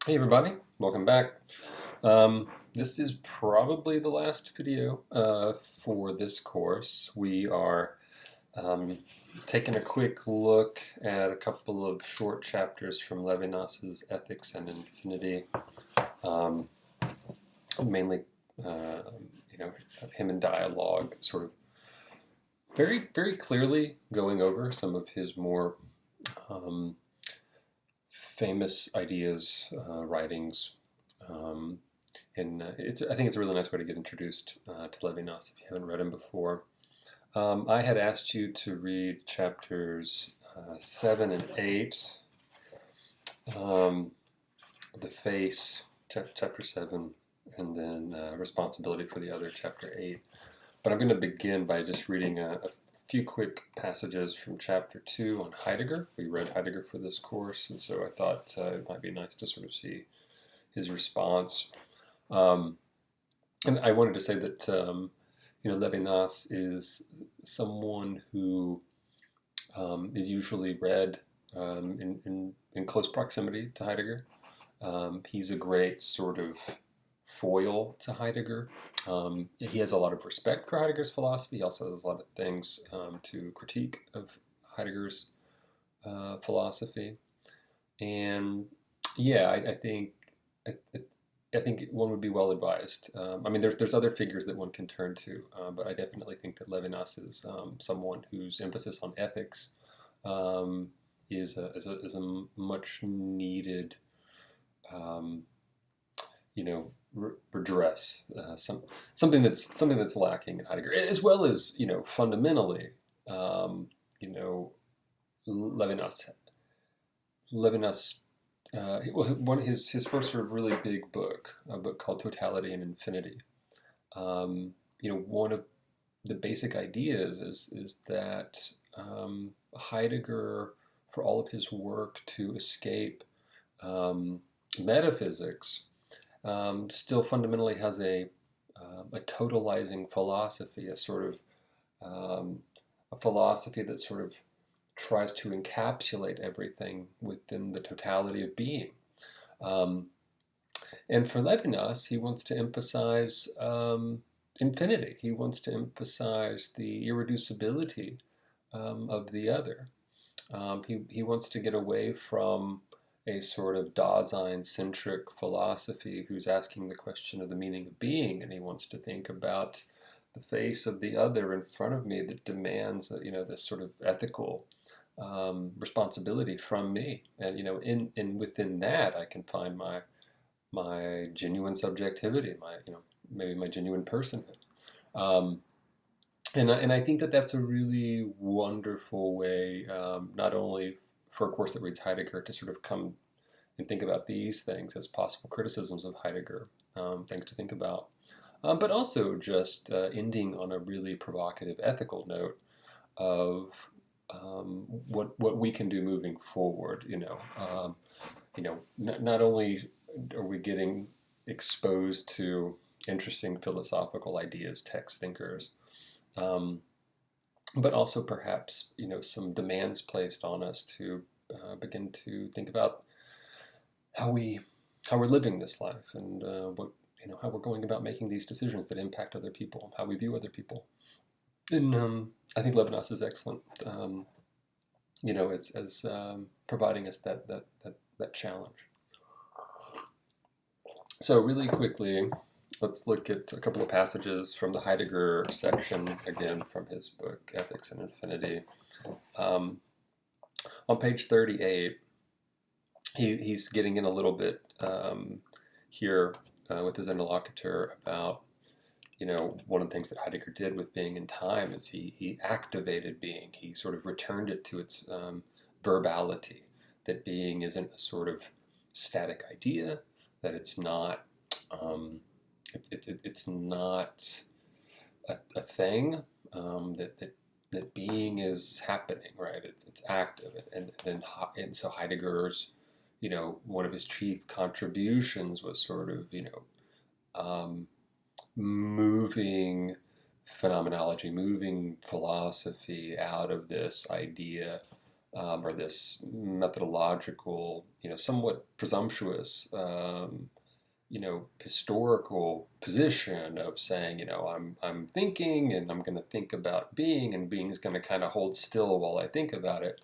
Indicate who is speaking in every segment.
Speaker 1: Hey everybody, welcome back. This is probably the last video for this course. We are um, taking a quick look at a couple of short chapters from Levinas's Ethics and Infinity, um, mainly uh, you know him in dialogue, sort of very clearly going over some of his more um, famous ideas, writings. Um, And I think it's a really nice way to get introduced to Levinas if you haven't read him before. I had asked you to read chapters 7 and 8, um, The Face, chapter 7, and then Responsibility for the Other, chapter 8. But I'm going to begin by just reading a few quick passages from chapter 2 on Heidegger. We read Heidegger for this course, and so I thought it might be nice to sort of see his response. Um, And I wanted to say that Levinas is someone who is usually read in close proximity to Heidegger. He's a great sort of foil to Heidegger. He has a lot of respect for Heidegger's philosophy. He also has a lot of things to critique of Heidegger's philosophy. And yeah, I think I, I think one would be well advised. I mean, there's other figures that one can turn to, but I definitely think that Levinas is someone whose emphasis on ethics um, is a much needed, um, redress. Something that's lacking in Heidegger, as well as fundamentally, um, you know, Levinas Levinas one his first sort of really big book, a book called Totality and Infinity. One of the basic ideas is that Heidegger, for all of his work to escape metaphysics, still fundamentally has a totalizing philosophy, a sort of um, a philosophy that sort of tries to encapsulate everything within the totality of being. Um, and for Levinas, he wants to emphasize infinity. He wants to emphasize the irreducibility of the other. He wants to get away from a sort of Dasein-centric philosophy who's asking the question of the meaning of being, and he wants to think about the face of the other in front of me that demands, this sort of ethical responsibility from me, and in within that I can find my genuine subjectivity, my maybe my genuine personhood, um, and I think that that's a really wonderful way, not only for a course that reads Heidegger, to sort of come and think about these things as possible criticisms of Heidegger, things to think about, but also just ending on a really provocative ethical note of what we can do moving forward. Not only are we getting exposed to interesting philosophical ideas, text thinkers, um, but also perhaps some demands placed on us to begin to think about how we how we're living this life, and what how we're going about making these decisions that impact other people, how we view other people. And I think Levinas is excellent, as providing us that challenge. So really quickly, let's look at a couple of passages from the Heidegger section, again from his book Ethics and Infinity. Um, on page 38, he's getting in a little bit here with his interlocutor about one of the things that Heidegger did with being in time is he activated being. He sort of returned it to its verbality, that being isn't a sort of static idea, that it's not it's not a thing, that being is happening, right? It's active, and so Heidegger's one of his chief contributions was sort of um, moving phenomenology, moving philosophy out of this idea or this methodological, somewhat presumptuous, historical position of saying, I'm thinking and I'm going to think about being, and being is going to kind of hold still while I think about it,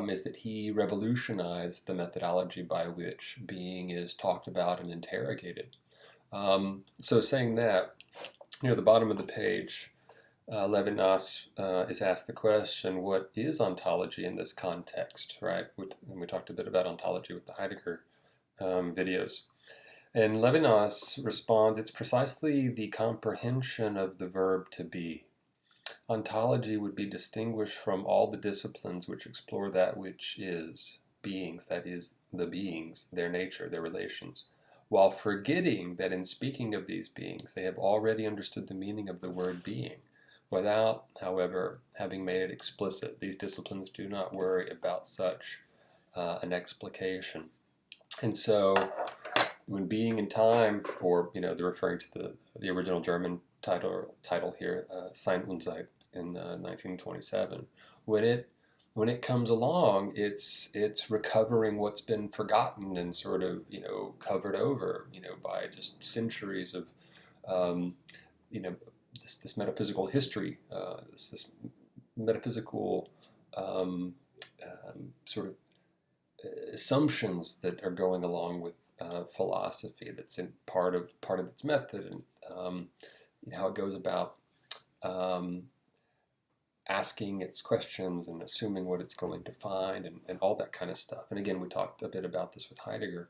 Speaker 1: is that he revolutionized the methodology by which being is talked about and interrogated. So saying that, near the bottom of the page, Levinas is asked the question, what is ontology in this context, right? And we talked a bit about ontology with the Heidegger videos. And Levinas responds, it's precisely the comprehension of the verb to be. Ontology would be distinguished from all the disciplines which explore that which is, beings, that is, the beings, their nature, their relations, while forgetting that in speaking of these beings, they have already understood the meaning of the word being, without, however, having made it explicit. These disciplines do not worry about such an explication. And so, when being in time, or they're referring to the original German title here, Sein und Zeit in 1927. When it comes along, it's recovering what's been forgotten and sort of covered over by just centuries of this metaphysical history, this metaphysical sort of assumptions that are going along with philosophy. That's in part of its method, and how it goes about asking its questions and assuming what it's going to find, and all that kind of stuff. And again, we talked a bit about this with Heidegger.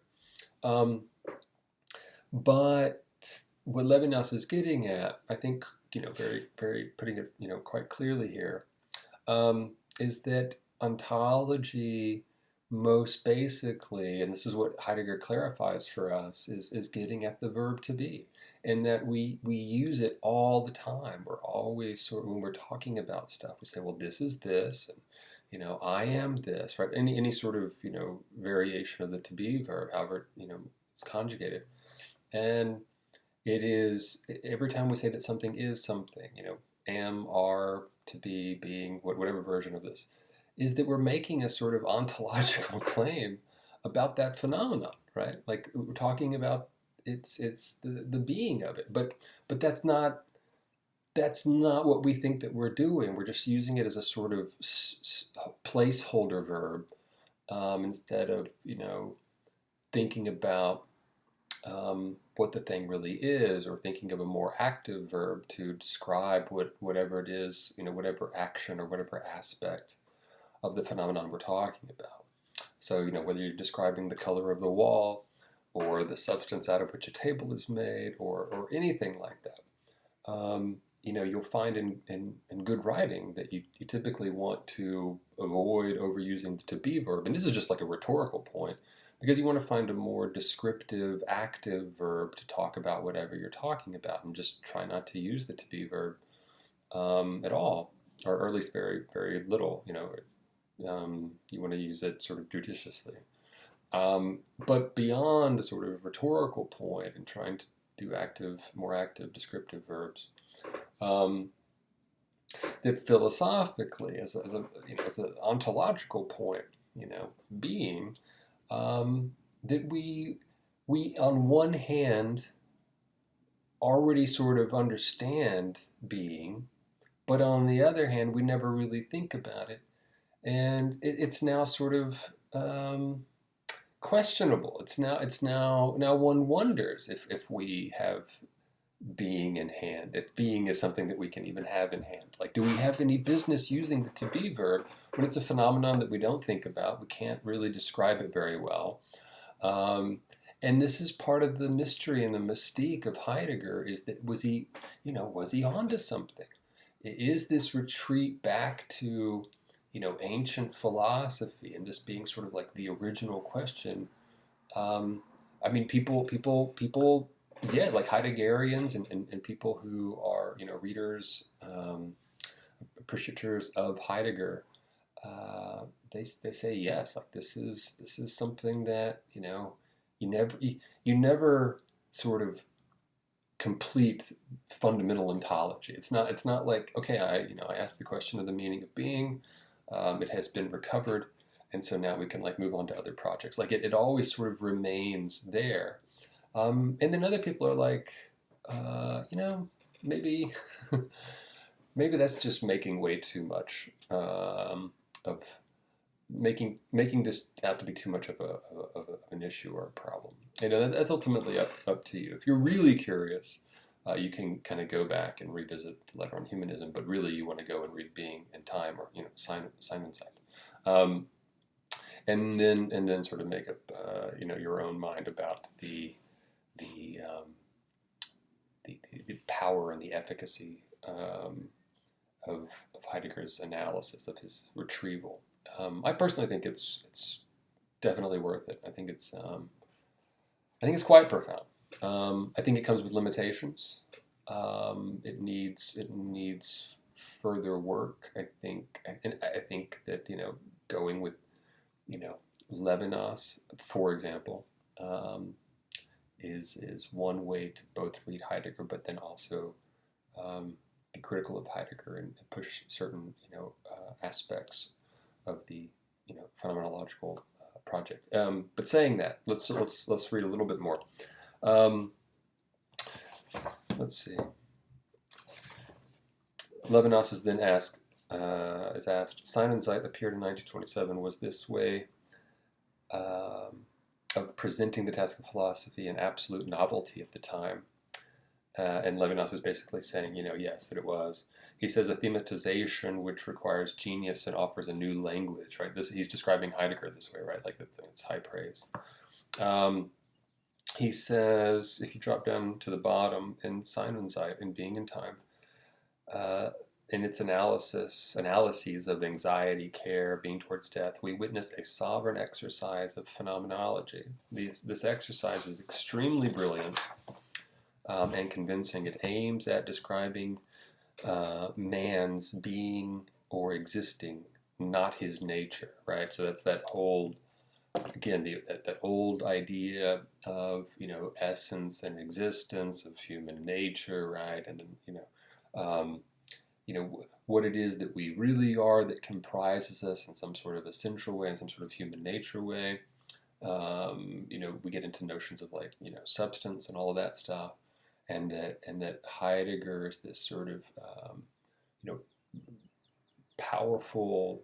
Speaker 1: But what Levinas is getting at, I think, very, very putting it, quite clearly here, is that ontology, most basically, and this is what Heidegger clarifies for us, is getting at the verb to be, and that we use it all the time. We're always when we're talking about stuff, we say, well, this is this, and I am this, right? Any sort of variation of the to be verb, however it's conjugated, and it is every time we say that something is something, am, are, to be, being, whatever version of this, is that we're making a sort of ontological claim about that phenomenon, right? Like we're talking about it's the being of it, but that's not what we think that we're doing. We're just using it as a sort of placeholder verb, instead of thinking about what the thing really is, or thinking of a more active verb to describe whatever it is, whatever action or whatever aspect of the phenomenon we're talking about. So, whether you're describing the color of the wall, or the substance out of which a table is made, or anything like that, you'll find in good writing that you typically want to avoid overusing the to be verb. And this is just like a rhetorical point, because you want to find a more descriptive, active verb to talk about whatever you're talking about, and just try not to use the to be verb at all, or at least very, very little. You want to use it sort of judiciously. But beyond the sort of rhetorical point and trying to do more active descriptive verbs, that philosophically, as an ontological point, being, that we on one hand already sort of understand being, but on the other hand we never really think about it. And it's now sort of questionable. It's now one wonders if we have being in hand, if being is something that we can even have in hand. Like, do we have any business using the to be verb when it's a phenomenon that we don't think about? We can't really describe it very well. And this is part of the mystery and the mystique of Heidegger, is that was he onto something? Is this retreat back to ancient philosophy, and this being sort of like the original question? People, yeah, like Heideggerians and people who are readers, appreciators of Heidegger, they say yes, like this is something that you never sort of complete fundamental ontology. It's not like, okay, I asked the question of the meaning of being. it has been recovered, and so now we can like move on to other projects. Like it always sort of remains there. And then other people are like, maybe maybe that's just making way too much of making this out to be too much of an issue or a problem. That's ultimately up to you. If you're really curious, you can kind of go back and revisit the letter on humanism, but really you want to go and read Being and Time, or Simon's Side, and then sort of make up your own mind about the power and the efficacy of Heidegger's analysis of his retrieval. I personally think it's definitely worth it. I think it's quite profound. I think it comes with limitations. It needs further work. I think that going with Levinas, for example, is one way to both read Heidegger, but then also be critical of Heidegger and push certain aspects of the phenomenological project. But saying that, let's read a little bit more. Let's see. Levinas is then asked, Seinenzeit appeared in 1927. Was this way of presenting the task of philosophy an absolute novelty at the time? And Levinas is basically saying, yes, that it was. He says a thematization which requires genius and offers a new language, right? He's describing Heidegger this way, right? Like it's high praise. He says, if you drop down to the bottom in Seinenzeit, in Being and Time, in its analyses of anxiety, care, being towards death, we witness a sovereign exercise of phenomenology. This exercise is extremely brilliant and convincing. It aims at describing man's being or existing, not his nature, right? So that's that whole, again, that old idea of essence and existence of human nature, right? And then what it is that we really are that comprises us in some sort of essential way, in some sort of human nature way. We get into notions of like substance and all of that stuff, and that Heidegger is this sort of powerful,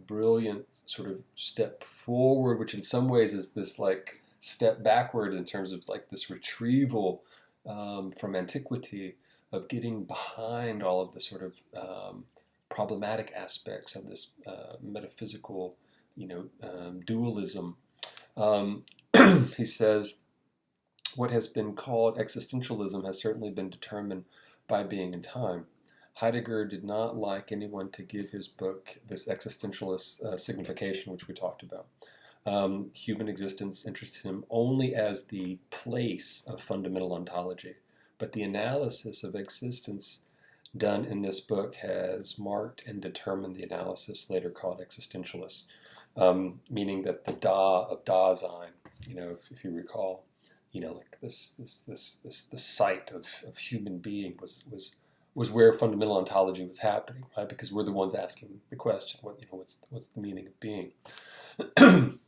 Speaker 1: brilliant sort of step forward, which in some ways is this like step backward in terms of like this retrieval from antiquity, of getting behind all of the sort of problematic aspects of this metaphysical, dualism. He says, what has been called existentialism has certainly been determined by Being and Time. Heidegger did not like anyone to give his book this existentialist signification, which we talked about. Human existence interested him only as the place of fundamental ontology. But the analysis of existence done in this book has marked and determined the analysis later called existentialist, meaning that the Da of Dasein, if you recall, like this the site of human being was where fundamental ontology was happening, right? Because we're the ones asking the question, what's the meaning of being? And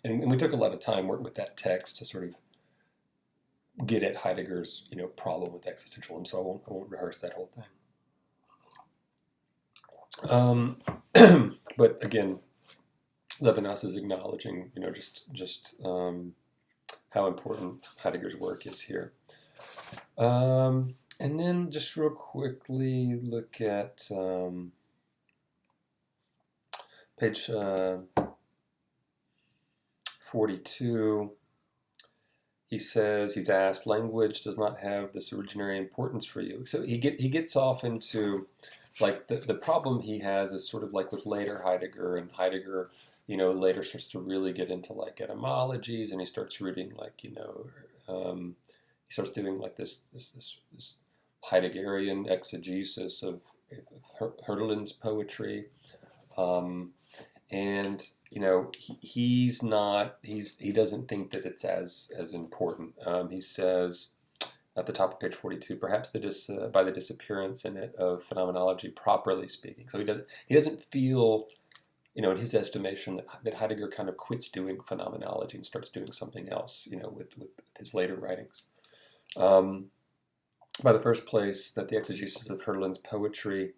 Speaker 1: we took a lot of time working with that text to sort of get at Heidegger's problem with existentialism, so I won't rehearse that whole thing. But again, Levinas is acknowledging just how important Heidegger's work is here. And then just real quickly look at page 42. He says, he's asked, language does not have this originary importance for you. So he gets off into like the problem he has is sort of like with later Heidegger, and Heidegger later starts to really get into like etymologies, and he starts reading like he starts doing like this Heideggerian exegesis of Hölderlin's poetry. And he doesn't think that it's as important. He says, at the top of page 42, perhaps by the disappearance in it of phenomenology properly speaking. So he doesn't feel, in his estimation, that Heidegger kind of quits doing phenomenology and starts doing something else, with his later writings. By the first place, that the exegesis of Hölderlin's poetry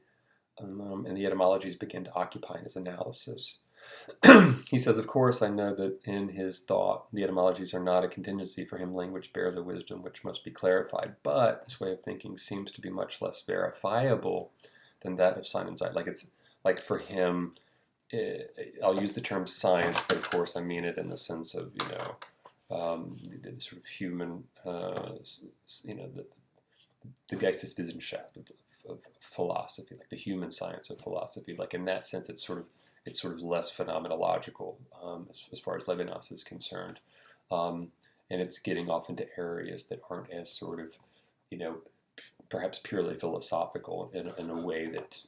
Speaker 1: and the etymologies begin to occupy his analysis. He says, of course, I know that in his thought, the etymologies are not a contingency. For him, language bears a wisdom which must be clarified. But this way of thinking seems to be much less verifiable than that of Simon Zeit. Like for him, I'll use the term science, but of course I mean it in the sense of, the sort of human, the Geisteswissenschaft of philosophy, like the human science of philosophy. Like in that sense, it's sort of less phenomenological as far as Levinas is concerned, and it's getting off into areas that aren't as sort of, perhaps purely philosophical in a way that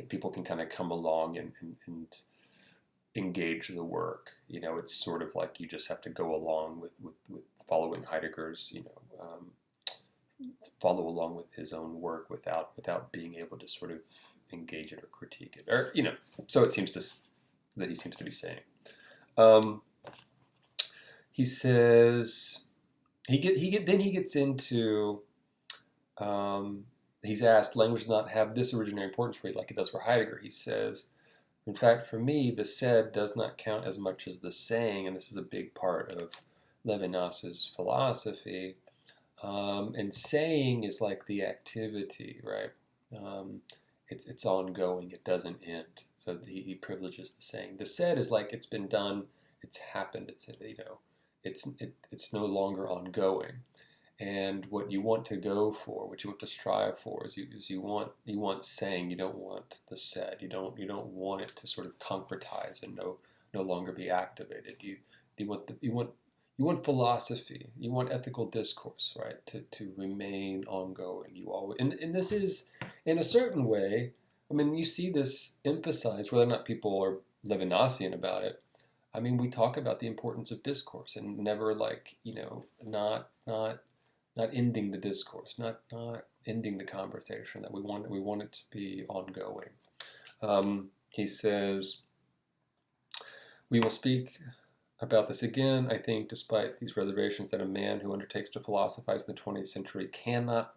Speaker 1: people can kind of come along and engage the work. It's sort of like you just have to go along with following Heidegger's, follow along with his own work without being able to sort of engage it or critique it, or so it seems that he seems to be saying. He says he gets into. He's asked, language does not have this originary importance for you like it does for Heidegger. He says, in fact, for me, the said does not count as much as the saying, and this is a big part of Levinas's philosophy. And saying is like the activity, right? It's ongoing. It doesn't end. So he privileges the saying. The said is like it's been done. It's happened. It's no longer ongoing. And what you want to go for, what you want to strive for, is you want saying. You don't want the said. You don't want it to sort of concretize and no longer be activated. You want philosophy. You want ethical discourse, right? To remain ongoing. You always and this is, in a certain way, I mean, you see this emphasized, whether or not people are Levinasian about it. I mean, we talk about the importance of discourse and never not ending the discourse, not ending the conversation. That we want it to be ongoing. He says, we will speak about this again, I think, despite these reservations, that a man who undertakes to philosophize in the 20th century cannot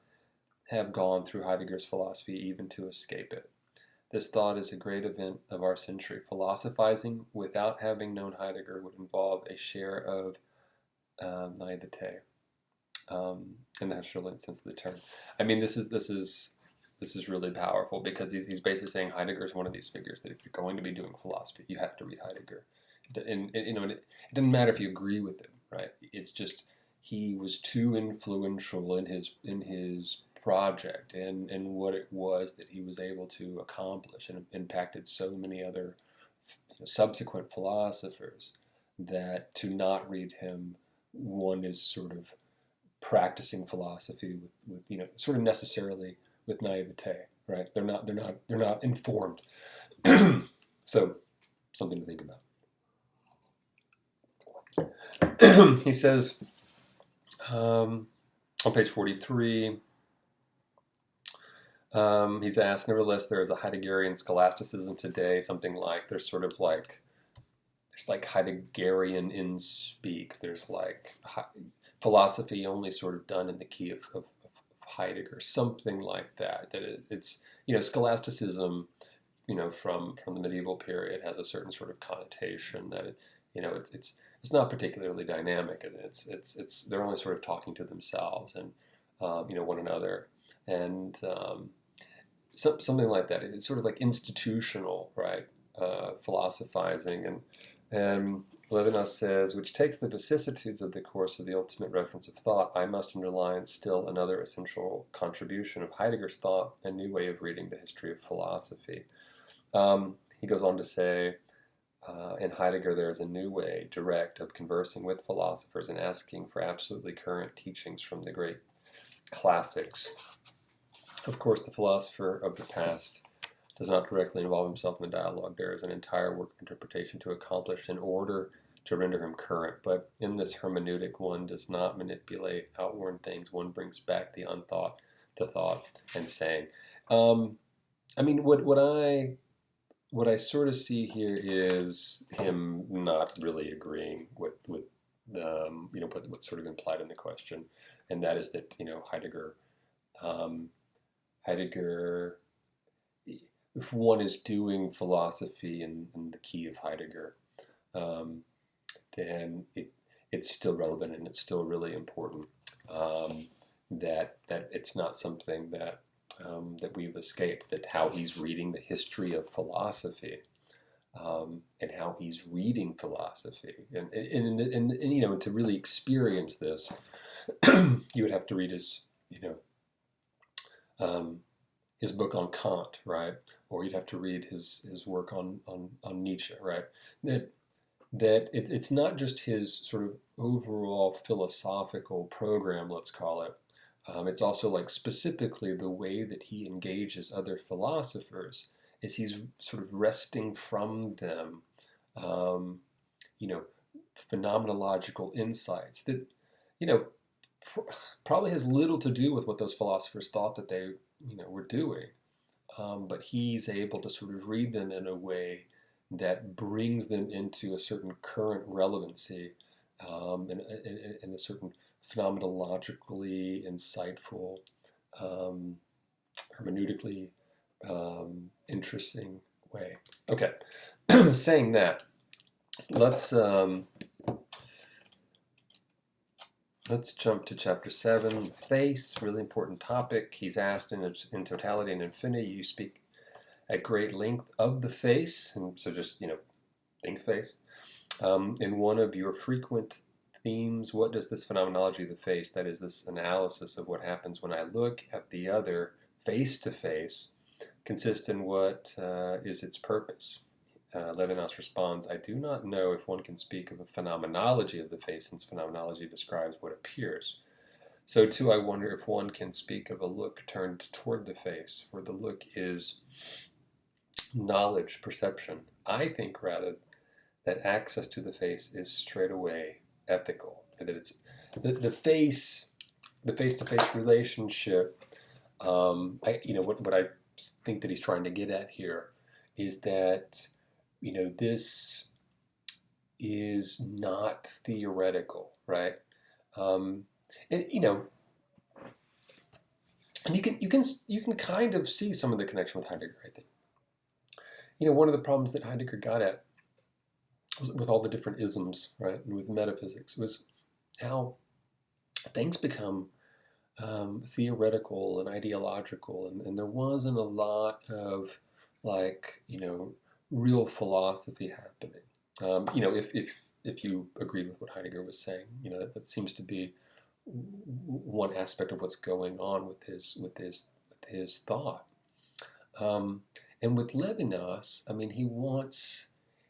Speaker 1: have gone through Heidegger's philosophy even to escape it. This thought is a great event of our century. Philosophizing without having known Heidegger would involve a share of naivete, in the Husserlian sense of the term. I mean, this is really powerful, because he's basically saying Heidegger is one of these figures that if you're going to be doing philosophy, you have to read Heidegger. And it doesn't matter if you agree with him, right? It's just he was too influential in his project and what it was that he was able to accomplish, and impacted so many other subsequent philosophers, that to not read him, one is sort of practicing philosophy with sort of necessarily with naivete, right? They're not informed. So something to think about. He says on page 43, he's asked, nevertheless, there is a Heideggerian scholasticism today, something like, there's Heideggerian in speak. There's like philosophy only sort of done in the key of Heidegger, something like that. That it's scholasticism, from the medieval period, has a certain sort of connotation that it's not particularly dynamic, and it's they're only sort of talking to themselves and one another, and something like that. It's sort of like institutional, right? Philosophizing, and Levinas says, which takes the vicissitudes of the course of the ultimate reference of thought. I must underline still another essential contribution of Heidegger's thought, a new way of reading the history of philosophy. He goes on to say, in Heidegger, there is a new way, direct, of conversing with philosophers and asking for absolutely current teachings from the great classics. Of course, the philosopher of the past does not directly involve himself in the dialogue. There is an entire work of interpretation to accomplish in order to render him current. But in this hermeneutic, one does not manipulate outworn things. One brings back the unthought to thought and saying. I mean, what I sort of see here is him not really agreeing with what's sort of implied in the question, and that is that um, Heidegger, if one is doing philosophy in the key of Heidegger, um, then it's still relevant and it's still really important. That it's not something that we've escaped. That how he's reading the history of philosophy, and how he's reading philosophy, and to really experience this, you would have to read um, his book on Kant, right? Or you'd have to read his work on Nietzsche, right? That it's not just his sort of overall philosophical program, let's call it. It's also like specifically the way that he engages other philosophers is he's sort of wresting from them, um, you know, phenomenological insights that, you know, probably has little to do with what those philosophers thought that they, were doing. But he's able to sort of read them in a way that brings them into a certain current relevancy, and a certain phenomenologically insightful, um, hermeneutically interesting way. Okay, saying that, let's jump to chapter 7. Face, really important topic. He's asked in totality and infinity. You speak at great length of the face, and so just think face. In one of your frequent themes, what does this phenomenology of the face, that is, this analysis of what happens when I look at the other face to face, consist in? What is its purpose? Levinas responds, I do not know if one can speak of a phenomenology of the face, since phenomenology describes what appears. So too I wonder if one can speak of a look turned toward the face, for the look is knowledge, perception. I think rather that access to the face is straightaway ethical, and that it's the face, the face-to-face relationship. What I think that he's trying to get at here is that this is not theoretical, right? And and you can kind of see some of the connection with Heidegger, I think. One of the problems that Heidegger got at with all the different isms, right, and with metaphysics, was how things become theoretical and ideological, and there wasn't a lot of real philosophy happening. If you agree with what Heidegger was saying, that seems to be one aspect of what's going on with his thought. And with Levinas, I mean,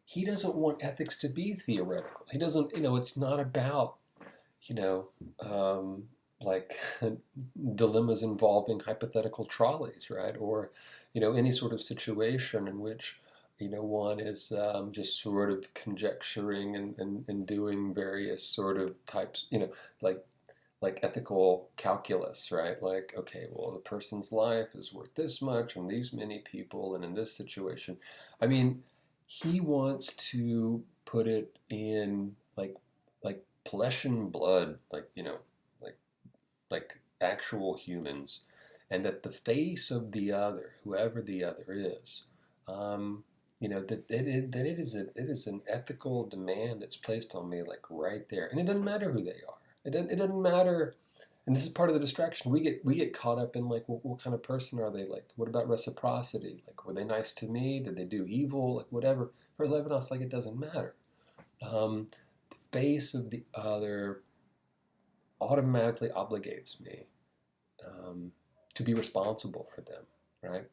Speaker 1: he doesn't want ethics to be theoretical. He doesn't, it's not about, like dilemmas involving hypothetical trolleys, right? Or, any sort of situation in which, one is just sort of conjecturing and doing various sort of types, like ethical calculus, right? Like, okay, well, the person's life is worth this much and these many people and in this situation. I mean, he wants to put it in like flesh and blood, like actual humans, and that the face of the other, whoever the other is, that it is an ethical demand that's placed on me, like right there, and it doesn't matter who they are. It doesn't matter, and this is part of the distraction. We get caught up in like, what kind of person are they? Like, what about reciprocity? Like, were they nice to me? Did they do evil? Like, whatever. For Levinas, like, it doesn't matter. The face of the other automatically obligates me to be responsible for them, right?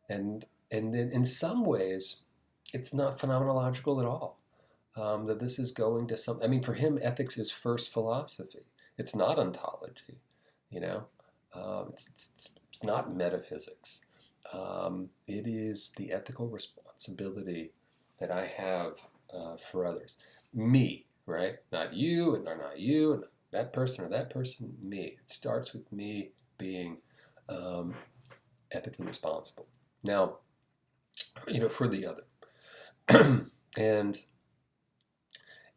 Speaker 1: And then in some ways, it's not phenomenological at all. That this is going to some. I mean, for him, ethics is first philosophy. It's not ontology, it's not metaphysics. It is the ethical responsibility that I have for others. Me, right? Not you, and not you, and that person or that person, me. It starts with me being ethically responsible. Now, for the other. and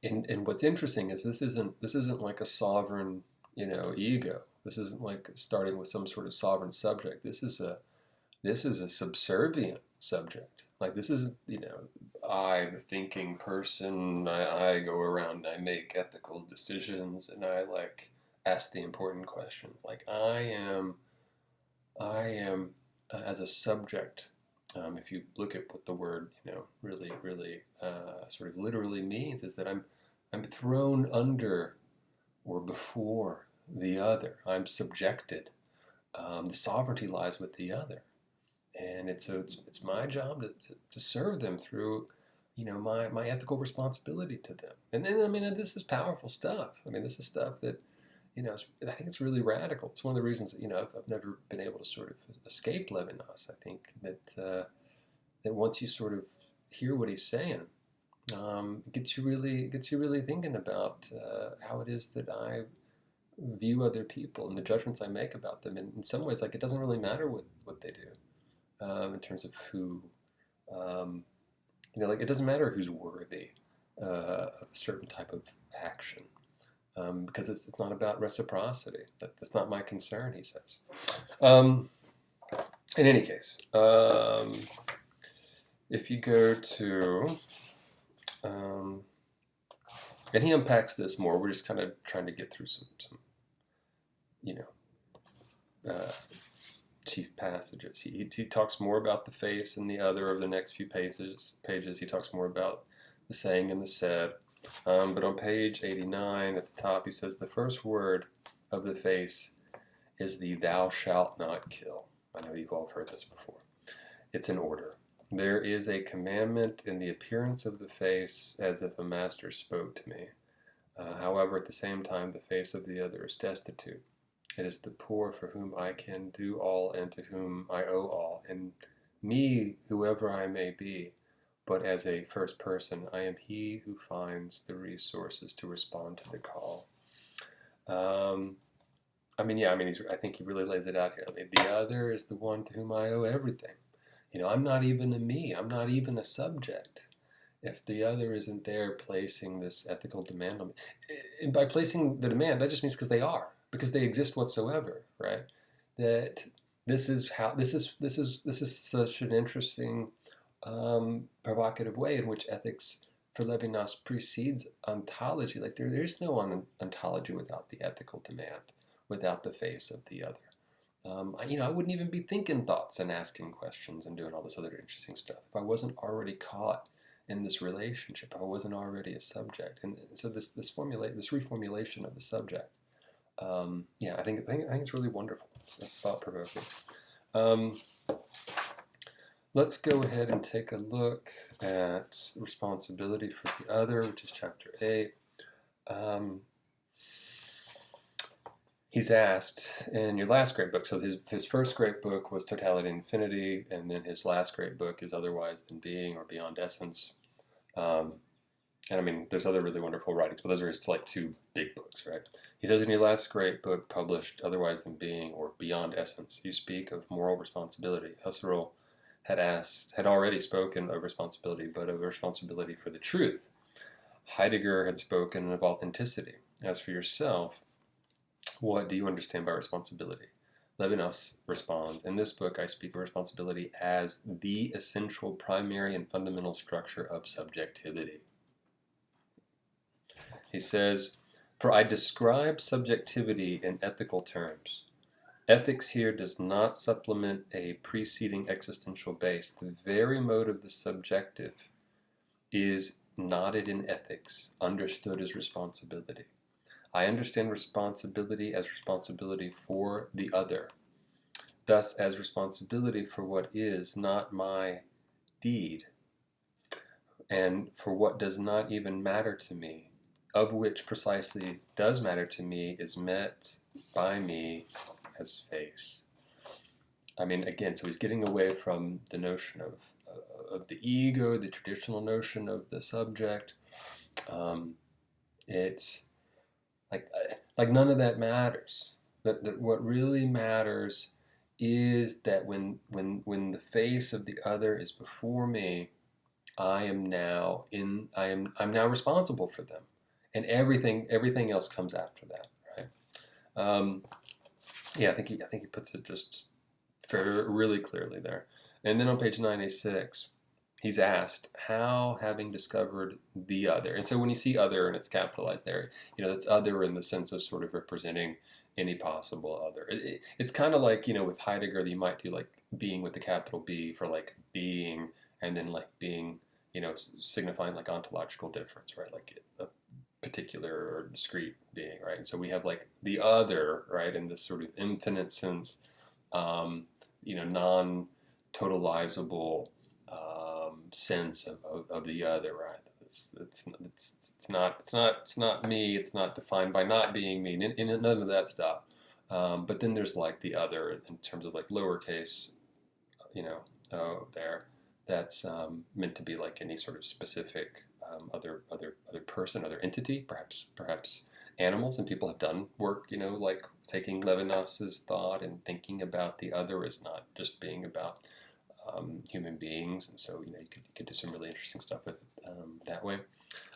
Speaker 1: and what's interesting is this isn't like a sovereign, ego. This isn't like starting with some sort of sovereign subject. This is a subservient subject. Like this is, I, the thinking person, I go around and I make ethical decisions and I like ask the important questions. Like I am as a subject. If you look at what the word, really sort of literally means, is that I'm thrown under or before the other. I'm subjected. The sovereignty lies with the other, and it's my job to serve them through, my ethical responsibility to them. And then, I mean, this is powerful stuff. I mean, this is stuff that, I think it's really radical. It's one of the reasons that, I've never been able to sort of escape Levinas. I think that once you sort of hear what he's saying, it gets you really thinking about how it is that I view other people and the judgments I make about them. And in some ways, like, it doesn't really matter what they do in terms of who, like, it doesn't matter who's worthy of a certain type of action. Because it's not about reciprocity. That's not my concern, he says. In any case, if you go to, and he unpacks this more. We're just kind of trying to get through some chief passages. He talks more about the face and the other over the next few pages. He talks more about the saying and the said. But on page 89 at the top, he says the first word of the face is the "thou shalt not kill." I know you've all heard this before. It's an order. There is a commandment in the appearance of the face, as if a master spoke to me. However, at the same time, the face of the other is destitute. It is the poor for whom I can do all and to whom I owe all, and me, whoever I may be. But as a first person, I am he who finds the resources to respond to the call. I think he really lays it out here. The other is the one to whom I owe everything. I'm not even a me. I'm not even a subject. If the other isn't there placing this ethical demand on me, and by placing the demand, that just means because they exist whatsoever, right? That this is such an interesting, provocative way in which ethics for Levinas precedes ontology. Like there is no ontology without the ethical demand, without the face of the other. I wouldn't even be thinking thoughts and asking questions and doing all this other interesting stuff if I wasn't already caught in this relationship, if I wasn't already a subject. And so this reformulation of the subject, I think it's really wonderful. It's thought provoking. Let's go ahead and take a look at the responsibility for the other, which is chapter 8. He's asked in your last great book, so his first great book was Totality and Infinity, and then his last great book is Otherwise Than Being or Beyond Essence. And I mean, there's other really wonderful writings, but those are his like two big books, right? He says in your last great book published Otherwise Than Being or Beyond Essence, you speak of moral responsibility. Husserl had already spoken of responsibility, but of responsibility for the truth. Heidegger had spoken of authenticity. As for yourself, what do you understand by responsibility? Levinas responds, in this book I speak of responsibility as the essential, primary, and fundamental structure of subjectivity. He says, for I describe subjectivity in ethical terms. Ethics here does not supplement a preceding existential base. The very mode of the subjective is knotted in ethics, understood as responsibility. I understand responsibility as responsibility for the other, thus as responsibility for what is not my deed, and for what does not even matter to me, of which precisely does matter to me is met by me as face. I mean, again, so he's getting away from the notion of the ego, the traditional notion of the subject, It's like none of that matters. That what really matters is that when the face of the other is before me, I'm now responsible for them, and everything else comes after that, right? Um, yeah, I think he puts it just really clearly there. And then on page 96, he's asked how, having discovered the other, and so when you see other and it's capitalized there, that's other in the sense of sort of representing any possible other. It's kind of like, with Heidegger, you might do like being with the capital B for like being, and then like being, signifying like ontological difference, right? Like a particular or discrete being, right? And so we have like the other, right, in this sort of infinite sense, um, non-totalizable sense of the other, right? It's not me. It's not defined by not being me. And none of that stuff. But then there's like the other in terms of like lowercase, there. That's meant to be like any sort of specific other person, other entity, perhaps animals. And people have done work, like taking Levinas's thought and thinking about the other as not just being about human beings. And so, you could do some really interesting stuff with it that way.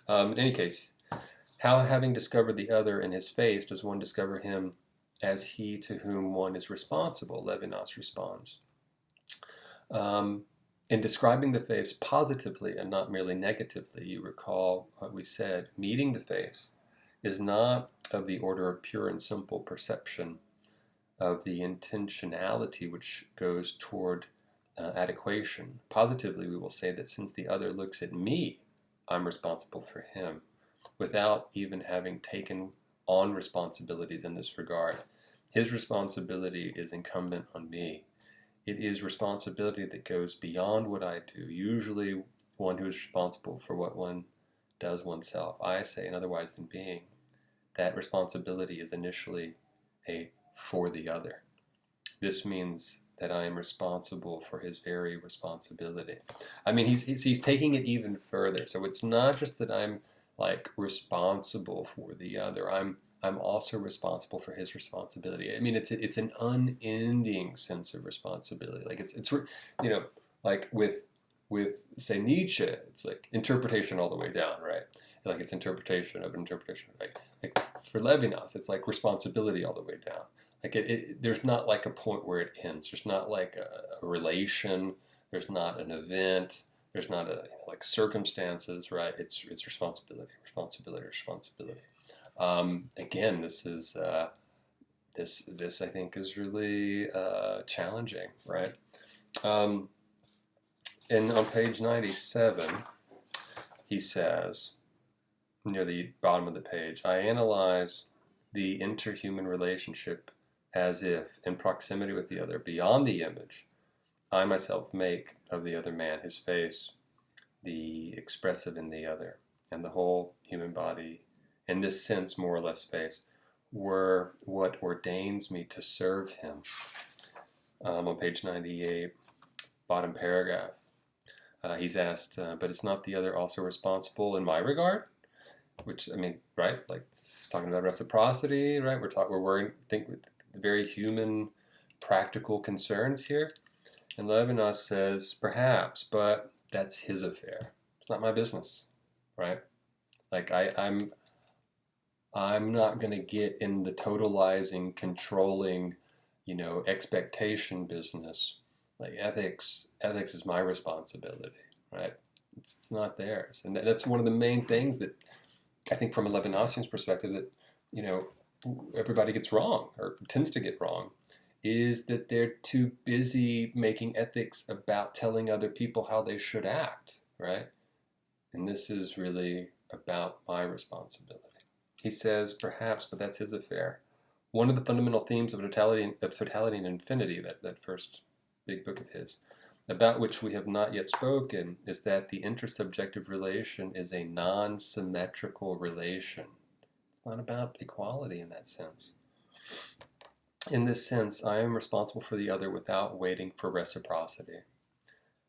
Speaker 1: In any case, how, having discovered the other in his face, does one discover him as he to whom one is responsible? Levinas responds. In describing the face positively and not merely negatively, you recall what we said. Meeting the face is not of the order of pure and simple perception of the intentionality which goes toward adequation. Positively, we will say that since the other looks at me, I'm responsible for him, without even having taken on responsibilities in this regard. His responsibility is incumbent on me. It is responsibility that goes beyond what I do, usually one who is responsible for what one does oneself. I say, in otherwise than being, that responsibility is initially a for the other. This means that I am responsible for his very responsibility. I mean, he's taking it even further. So it's not just that I'm like responsible for the other. I'm also responsible for his responsibility. I mean, it's an unending sense of responsibility. Like it's like with say Nietzsche, it's like interpretation all the way down, right? Like it's interpretation of interpretation, right? Like for Levinas, it's like responsibility all the way down. Like there's not like a point where it ends. There's not like a relation. There's not an event. There's not like circumstances, right? It's responsibility, responsibility, responsibility. Again, this I think is really challenging, right? And on page 97, he says, near the bottom of the page, I analyze the interhuman relationship as if, in proximity with the other, beyond the image, I myself make of the other man his face, the expressive in the other, and the whole human body, in this sense more or less face, were what ordains me to serve him. On page 98, bottom paragraph, he's asked, but is not the other also responsible in my regard? Which, I mean, right, like talking about reciprocity, right? We're worrying, think with very human, practical concerns here. And Levinas says, perhaps, but that's his affair. It's not my business, right? Like I'm not going to get in the totalizing, controlling, expectation business. Like ethics is my responsibility, right? It's not theirs, and that's one of the main things that I think, from a Levinasian's perspective, that everybody gets wrong or tends to get wrong, is that they're too busy making ethics about telling other people how they should act, right? And this is really about my responsibility. He says, perhaps, but that's his affair. One of the fundamental themes of totality and infinity, that first big book of his, about which we have not yet spoken, is that the intersubjective relation is a non-symmetrical relation. It's not about equality in that sense. In this sense, I am responsible for the other without waiting for reciprocity.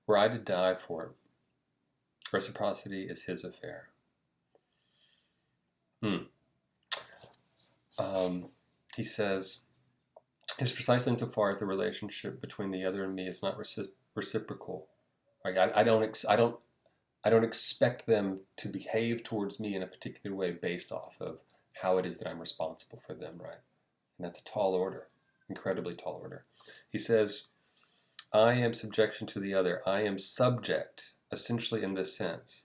Speaker 1: Were I to die for it, reciprocity is his affair. Hmm. He says, it is precisely insofar as the relationship between the other and me is not reciprocal. Like I don't expect them to behave towards me in a particular way based off of how it is that I'm responsible for them, right? And that's a tall order, incredibly tall order. He says, I am subjection to the other. I am subject, essentially in this sense.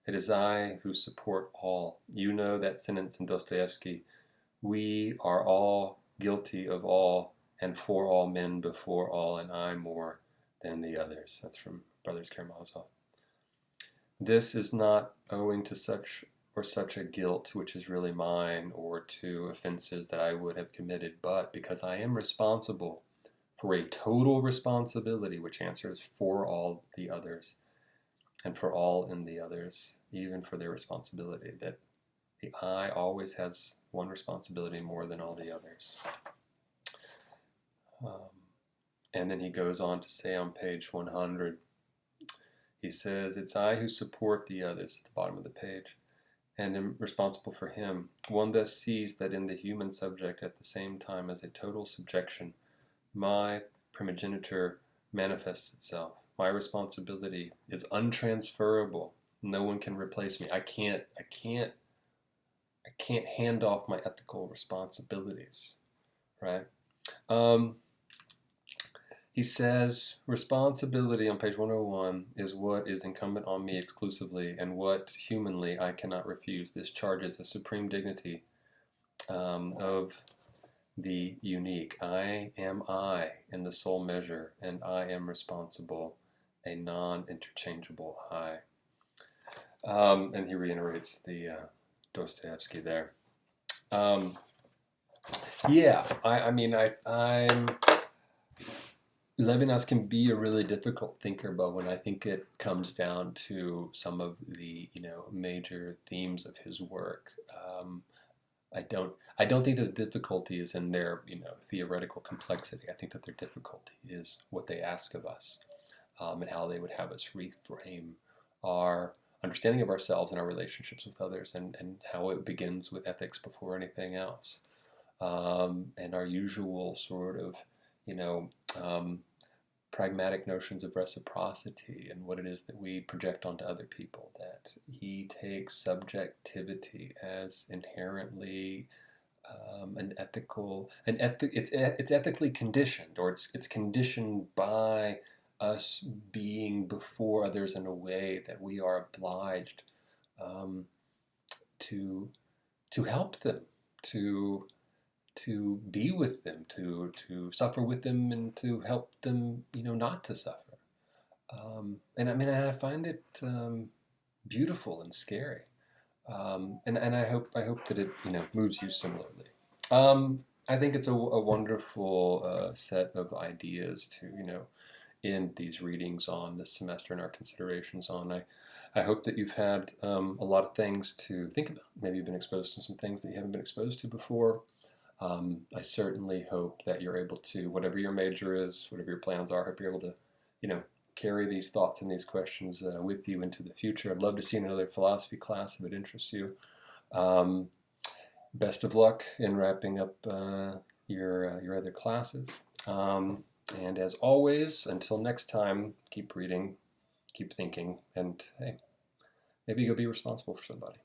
Speaker 1: It is I who support all. You know that sentence in Dostoevsky, we are all guilty of all, and for all men before all, and I more than the others. That's from Brothers Karamazov. This is not owing to such or such a guilt which is really mine, or to offenses that I would have committed, but because I am responsible for a total responsibility which answers for all the others, and for all in the others, even for their responsibility, that the I always has one responsibility more than all the others. And then he goes on to say on page 100, he says, it's I who support the others at the bottom of the page, and am responsible for him. One thus sees that in the human subject, at the same time as a total subjection, my primogeniture manifests itself. My responsibility is untransferable. No one can replace me. I can't hand off my ethical responsibilities, right? He says, responsibility on page 101 is what is incumbent on me exclusively, and what humanly I cannot refuse. This charge is a supreme dignity of the unique. I am I in the sole measure, and I am responsible, a non-interchangeable I. And he reiterates the Dostoevsky there. Yeah, I'm Levinas can be a really difficult thinker, but when I think it comes down to some of the major themes of his work, I don't think that the difficulty is in their theoretical complexity. I think that their difficulty is what they ask of us, and how they would have us reframe our understanding of ourselves and our relationships with others, and how it begins with ethics before anything else, and our usual sort of pragmatic notions of reciprocity and what it is that we project onto other people. That he takes subjectivity as inherently it's ethically conditioned, or it's conditioned by us being before others in a way that we are obliged to help them, to be with them, to suffer with them, and to help them, not to suffer. And I find it beautiful and scary. And I hope that it moves you similarly. I think it's a wonderful set of ideas to end these readings on this semester and our considerations on. I hope that you've had a lot of things to think about. Maybe you've been exposed to some things that you haven't been exposed to before. I certainly hope that you're able to, whatever your major is, whatever your plans are, I hope you're able to, carry these thoughts and these questions with you into the future. I'd love to see another philosophy class if it interests you. Best of luck in wrapping up your other classes. And as always, until next time, keep reading, keep thinking, and hey, maybe go be responsible for somebody.